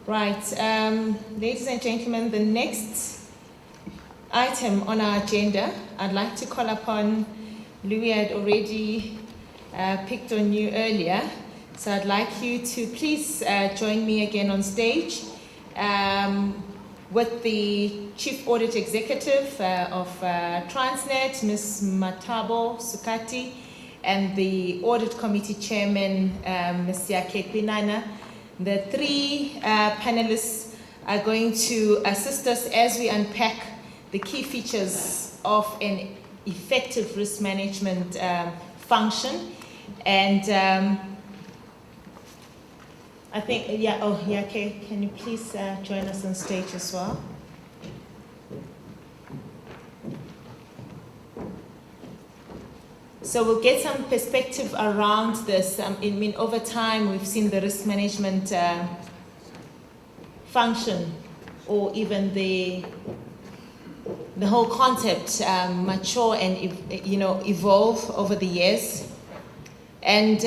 Right, ladies and gentlemen, the next item on our agenda, I'd like to call upon Louis. Had already picked on you earlier, so I'd like you to please join me again on stage with the Chief Audit Executive of Transnet, Ms. Matabo Sukati, and the Audit Committee Chairman, Ms. Yake Pinana. The three panelists are going to assist us as we unpack the key features of an effective risk management function. And I think, okay, can you please join us on stage as well? So we'll get some perspective around this. I mean, over time, we've seen the risk management function, or even the whole concept mature and evolve over the years. And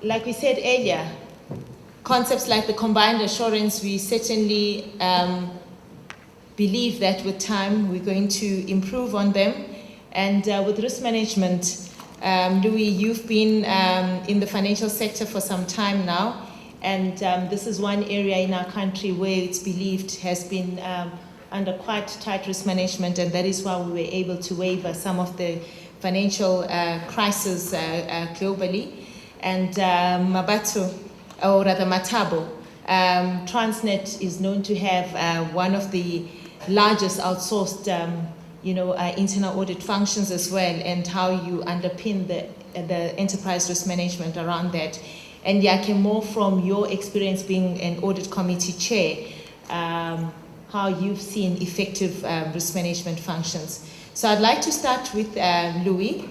like we said earlier, concepts like the combined assurance, we certainly believe that with time we're going to improve on them. And with risk management, Louis, you've been in the financial sector for some time now, and this is one area in our country where it's believed has been under quite tight risk management, and that is why we were able to weather some of the financial crisis globally. And Matabo, Transnet is known to have one of the largest outsourced internal audit functions as well, and how you underpin the enterprise risk management around that. And Yake, more from your experience being an audit committee chair, how you've seen effective risk management functions. So I'd like to start with Louis,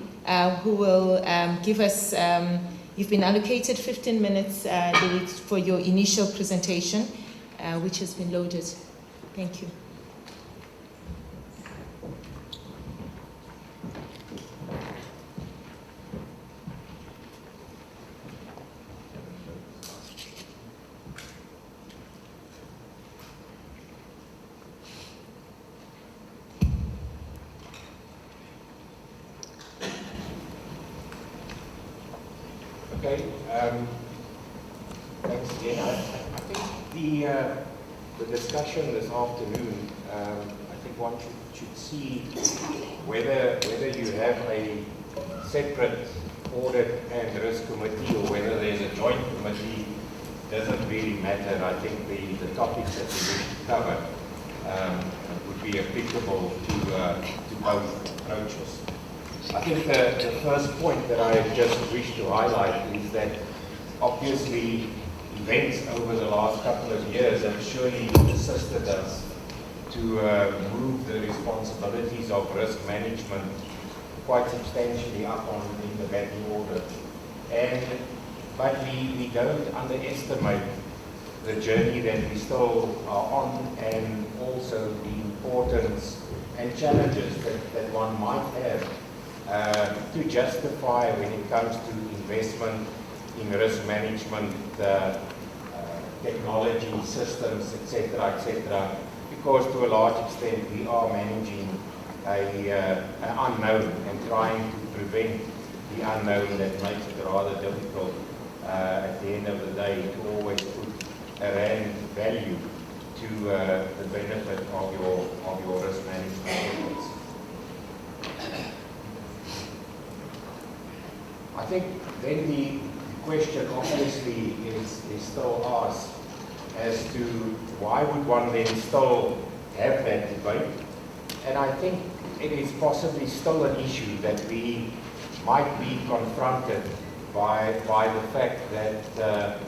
who will give us, you've been allocated 15 minutes, Louis, for your initial presentation, which has been loaded. Thank you. Okay, thanks again. I think the discussion this afternoon, I think one should see whether you have a separate audit and risk committee or whether there's a joint committee doesn't really matter. I think the topics that we wish to cover would be applicable to both approaches. I think the first point that I just wish to highlight is that obviously events over the last couple of years have surely assisted us to move the responsibilities of risk management quite substantially up in the batting order. But we don't underestimate the journey that we still are on, and also the importance and challenges that one might have to justify when it comes to investment in risk management, technology, systems, etc., because to a large extent we are managing an unknown and trying to prevent the unknown that makes it rather difficult at the end of the day to always put a rand value to the benefit of your risk management efforts. I think then the question obviously is still asked as to why would one then still have that debate. And I think it is possibly still an issue that we might be confronted by the fact that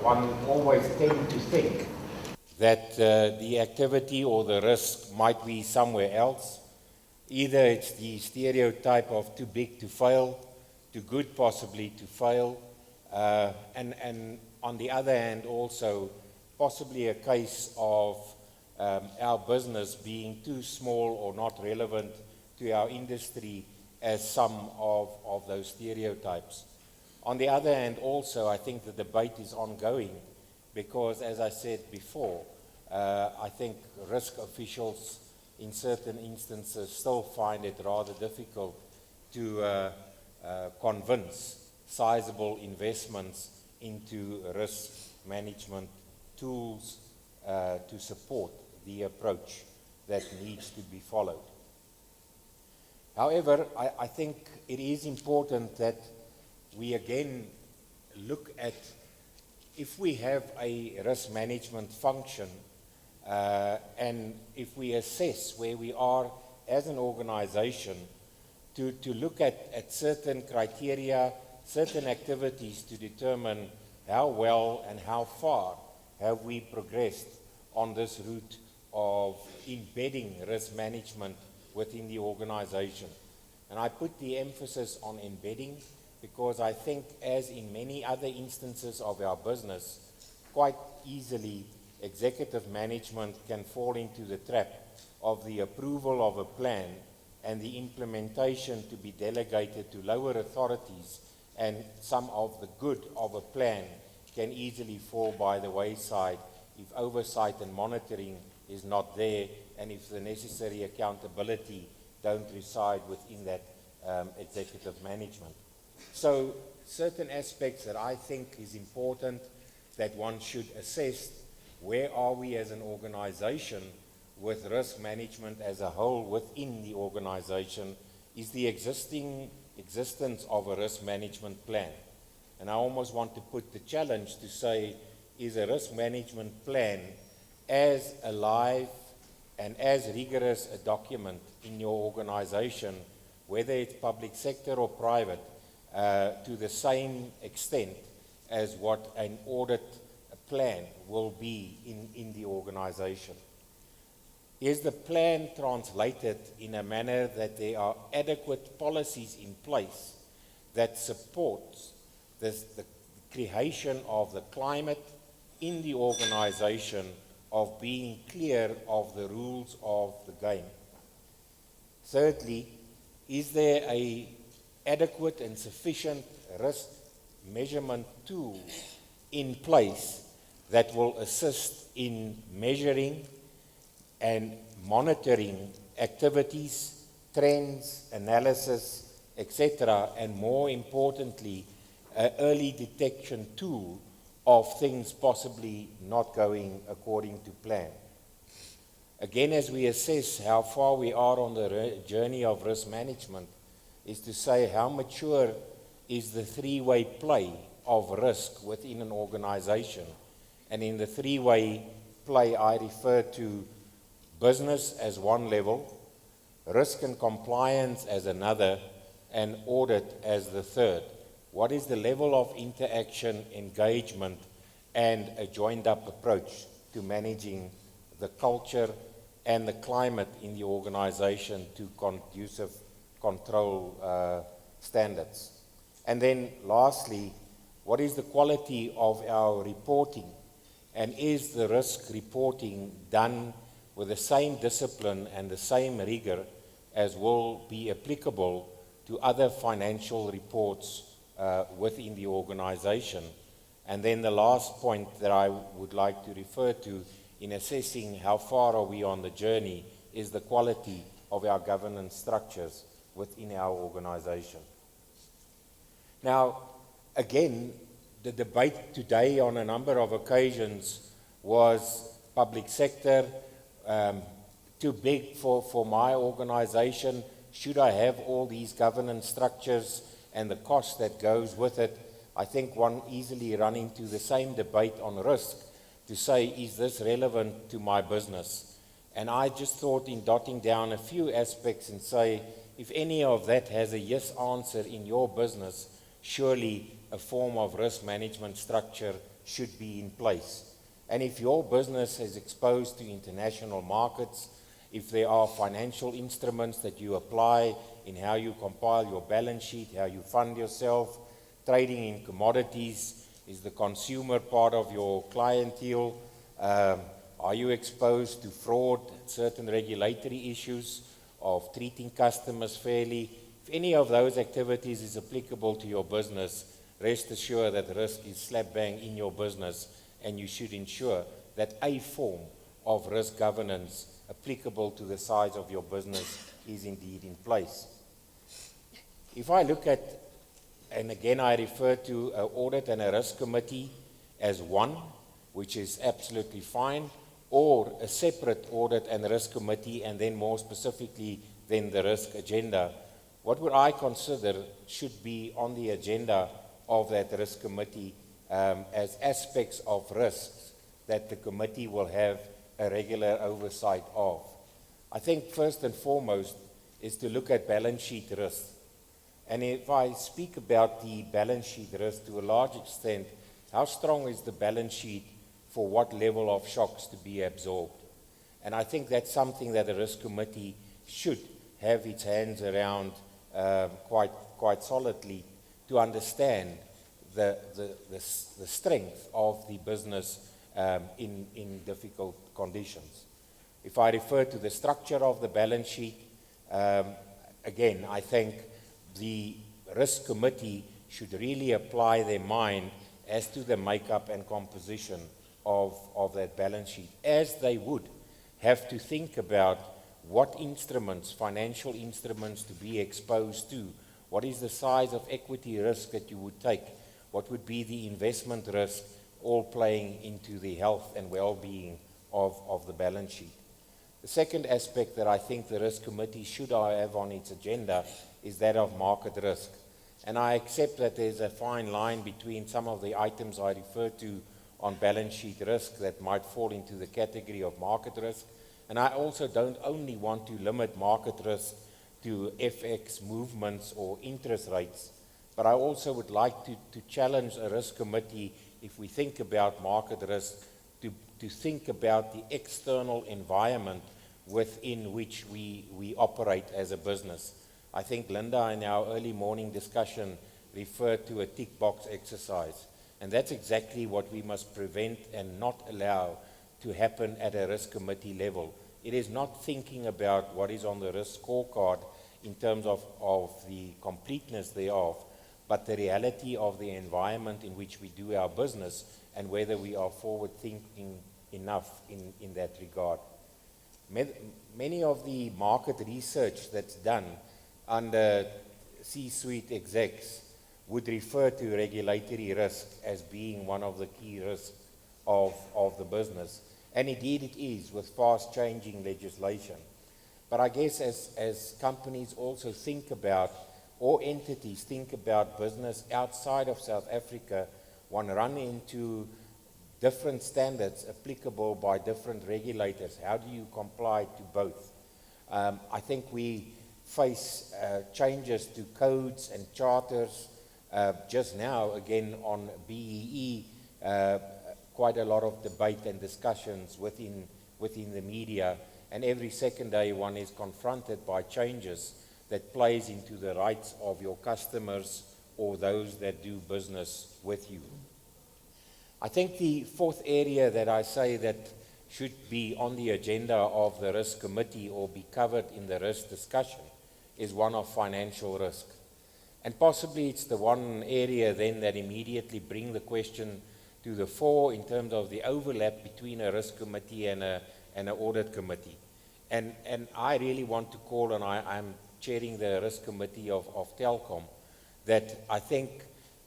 one always tends to think that the activity or the risk might be somewhere else. Either it's the stereotype of too big to fail, too good possibly to fail, and on the other hand also possibly a case of our business being too small or not relevant to our industry as some of those stereotypes. On the other hand also, I think the debate is ongoing because, as I said before, I think risk officials in certain instances still find it rather difficult to convince sizable investments into risk management tools to support the approach that needs to be followed. However, I think it is important that we again look at, if we have a risk management function and if we assess where we are as an organization, to look at certain criteria, certain activities to determine how well and how far have we progressed on this route of embedding risk management within the organization. And I put the emphasis on embedding because I think, as in many other instances of our business, quite easily executive management can fall into the trap of the approval of a plan and the implementation to be delegated to lower authorities, and some of the good of a plan can easily fall by the wayside if oversight and monitoring is not there, and if the necessary accountability don't reside within that executive management. So certain aspects that I think is important that one should assess: where are we as an organization with risk management as a whole within the organization? Is the existence of a risk management plan? And I almost want to put the challenge to say, is a risk management plan as alive and as rigorous a document in your organization, whether it's public sector or private, to the same extent as what an audit plan will be in the organization? Is the plan translated in a manner that there are adequate policies in place that supports the creation of the climate in the organization of being clear of the rules of the game? Thirdly, is there an adequate and sufficient risk measurement tool in place that will assist in measuring and monitoring activities, trends, analysis, etc., and more importantly, an early detection tool of things possibly not going according to plan? Again, as we assess how far we are on the journey of risk management, is to say how mature is the three-way play of risk within an organization. And in the three-way play, I refer to business as one level, risk and compliance as another, and audit as the third. What is the level of interaction, engagement, and a joined-up approach to managing the culture and the climate in the organization to conducive control standards? And then lastly, what is the quality of our reporting? And is the risk reporting done with the same discipline and the same rigor as will be applicable to other financial reports within the organization? And then the last point that I would like to refer to in assessing how far are we on the journey is the quality of our governance structures within our organization. Now, again, the debate today on a number of occasions was public sector, too big for my organization. Should I have all these governance structures and the cost that goes with it? I think one easily run into the same debate on risk to say, is this relevant to my business? And I just thought in dotting down a few aspects and say, if any of that has a yes answer in your business, surely a form of risk management structure should be in place. And if your business is exposed to international markets, if there are financial instruments that you apply in how you compile your balance sheet, how you fund yourself, trading in commodities, is the consumer part of your clientele? Are you exposed to fraud, certain regulatory issues of treating customers fairly? If any of those activities is applicable to your business, rest assured that risk is slap bang in your business and you should ensure that a form of risk governance applicable to the size of your business is indeed in place. If I look at, and again I refer to an audit and a risk committee as one, which is absolutely fine, or a separate audit and risk committee, and then more specifically then the risk agenda, what would I consider should be on the agenda of that risk committee as aspects of risks that the committee will have a regular oversight of? I think first and foremost is to look at balance sheet risk. And if I speak about the balance sheet risk to a large extent, how strong is the balance sheet for what level of shocks to be absorbed? And I think that's something that the risk committee should have its hands around quite solidly to understand the strength of the business in difficult conditions. If I refer to the structure of the balance sheet, again, I think the risk committee should really apply their mind as to the makeup and composition of that balance sheet, as they would have to think about what instruments, financial instruments, to be exposed to. What is the size of equity risk that you would take? What would be the investment risk, all playing into the health and well-being of the balance sheet? The second aspect that I think the risk committee should have on its agenda is that of market risk. And I accept that there's a fine line between some of the items I refer to on balance sheet risk that might fall into the category of market risk. And I also don't only want to limit market risk to FX movements or interest rates, but I also would like to challenge a risk committee, if we think about market risk, to think about the external environment within which we operate as a business. I think Linda in our early morning discussion referred to a tick box exercise, and that's exactly what we must prevent and not allow to happen at a risk committee level. It is not thinking about what is on the risk scorecard in terms of the completeness thereof, but the reality of the environment in which we do our business and whether we are forward thinking enough in that regard. Many of the market research that's done under C-suite execs would refer to regulatory risk as being one of the key risks of the business. And indeed it is, with fast changing legislation. But I guess as companies also think about, or entities think about business outside of South Africa, one run into different standards applicable by different regulators. How do you comply to both? I think we face changes to codes and charters. Just now, again, on BEE, quite a lot of debate and discussions within the media, and every second day one is confronted by changes that plays into the rights of your customers or those that do business with you. I think the fourth area that I say that should be on the agenda of the risk committee or be covered in the risk discussion is one of financial risk. And possibly it's the one area then that immediately bring the question to the fore in terms of the overlap between a risk committee and an audit committee. And I really want to call, and I'm chairing the risk committee of Telkom, that I think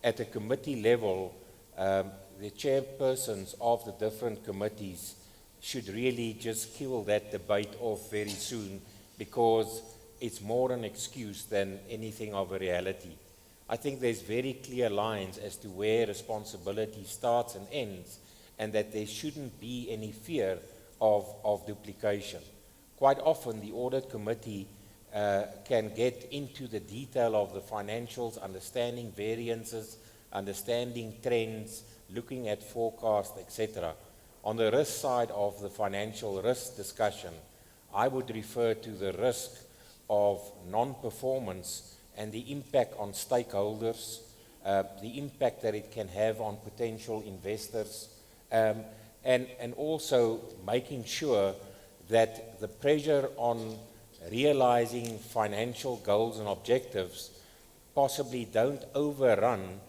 at a committee level, the chairpersons of the different committees should really just kill that debate off very soon, because it's more an excuse than anything of a reality. I think there's very clear lines as to where responsibility starts and ends, and that there shouldn't be any fear of duplication. Quite often the audit committee can get into the detail of the financials, understanding variances, understanding trends, looking at forecasts, etc. On the risk side of the financial risk discussion, I would refer to the risk of non-performance and the impact on stakeholders, the impact that it can have on potential investors, and also making sure that the pressure on realizing financial goals and objectives possibly don't overrun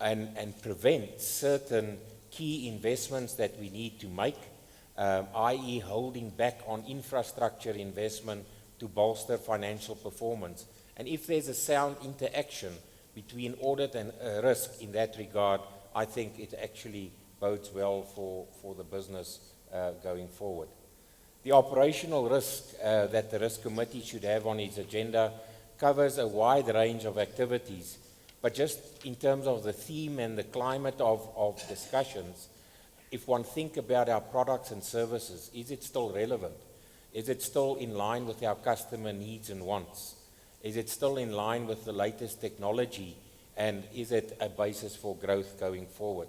and prevent certain key investments that we need to make, i.e. holding back on infrastructure investment to bolster financial performance. And if there's a sound interaction between audit and risk in that regard, I think it actually bodes well for the business going forward. The operational risk that the Risk Committee should have on its agenda covers a wide range of activities, but just in terms of the theme and the climate of discussions, if one think about our products and services, is it still relevant? Is it still in line with our customer needs and wants? Is it still in line with the latest technology? And is it a basis for growth going forward?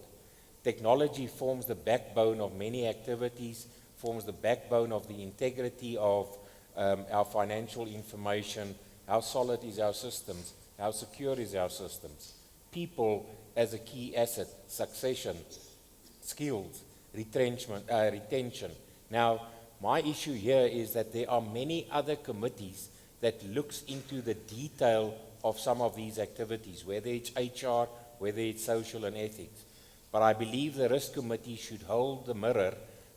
Technology forms the backbone of many activities, forms the backbone of the integrity of our financial information. How solid is our systems? How secure is our systems? People as a key asset, succession, skills, retention. Now, my issue here is that there are many other committees that looks into the detail of some of these activities, whether it's HR, whether it's social and ethics. But I believe the Risk Committee should hold the mirror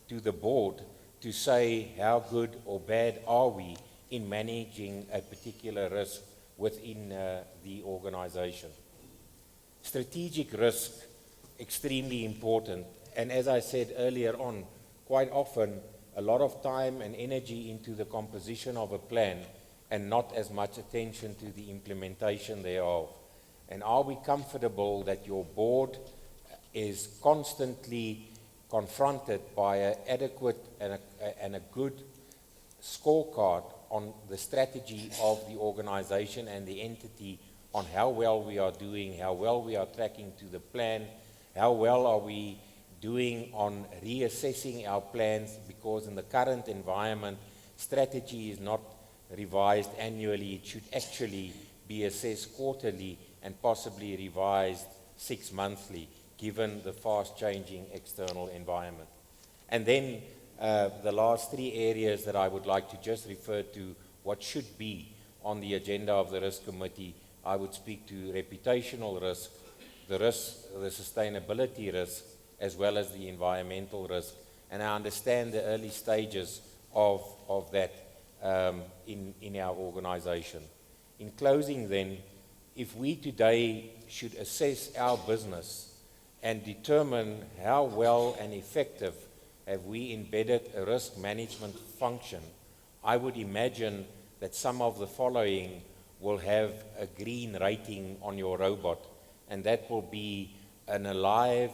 to the board to say how good or bad are we in managing a particular risk within the organization. Strategic risk, extremely important. And as I said earlier on, quite often a lot of time and energy into the composition of a plan and not as much attention to the implementation thereof. And are we comfortable that your board is constantly confronted by an adequate and a good scorecard on the strategy of the organization and the entity, on how well we are doing, how well we are tracking to the plan, how well are we doing on reassessing our plans, because in the current environment, strategy is not revised annually. It should actually be assessed quarterly and possibly revised 6 monthly, given the fast-changing external environment. And then the last 3 areas that I would like to just refer to what should be on the agenda of the Risk Committee. I would speak to reputational risk, the sustainability risk, as well as the environmental risk. And I understand the early stages of that in our organization. In closing then, if we today should assess our business and determine how well and effective have we embedded a risk management function, I would imagine that some of the following will have a green rating on your robot, and that will be an alive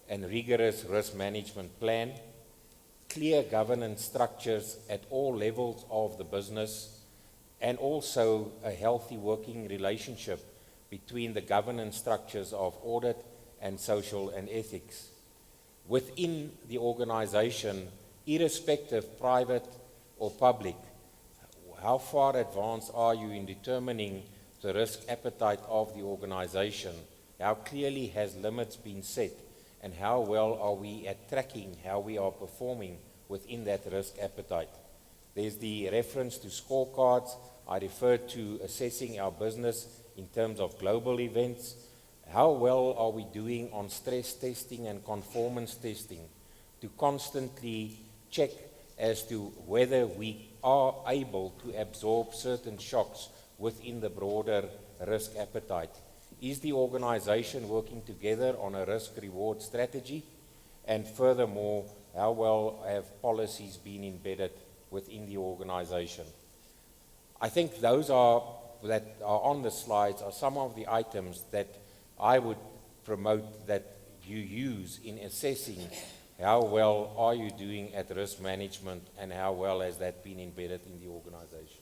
and rigorous risk management plan, clear governance structures at all levels of the business, and also a healthy working relationship between the governance structures of audit and social and ethics. Within the organization, irrespective, private or public, how far advanced are you in determining the risk appetite of the organization? How clearly has limits been set? And how well are we at tracking how we are performing within that risk appetite? There's the reference to scorecards. I referred to assessing our business in terms of global events. How well are we doing on stress testing and conformance testing to constantly check as to whether we are able to absorb certain shocks within the broader risk appetite? Is the organization working together on a risk-reward strategy? And furthermore, how well have policies been embedded within the organization? I think those that are on the slides are some of the items that I would promote that you use in assessing how well are you doing at risk management and how well has that been embedded in the organization.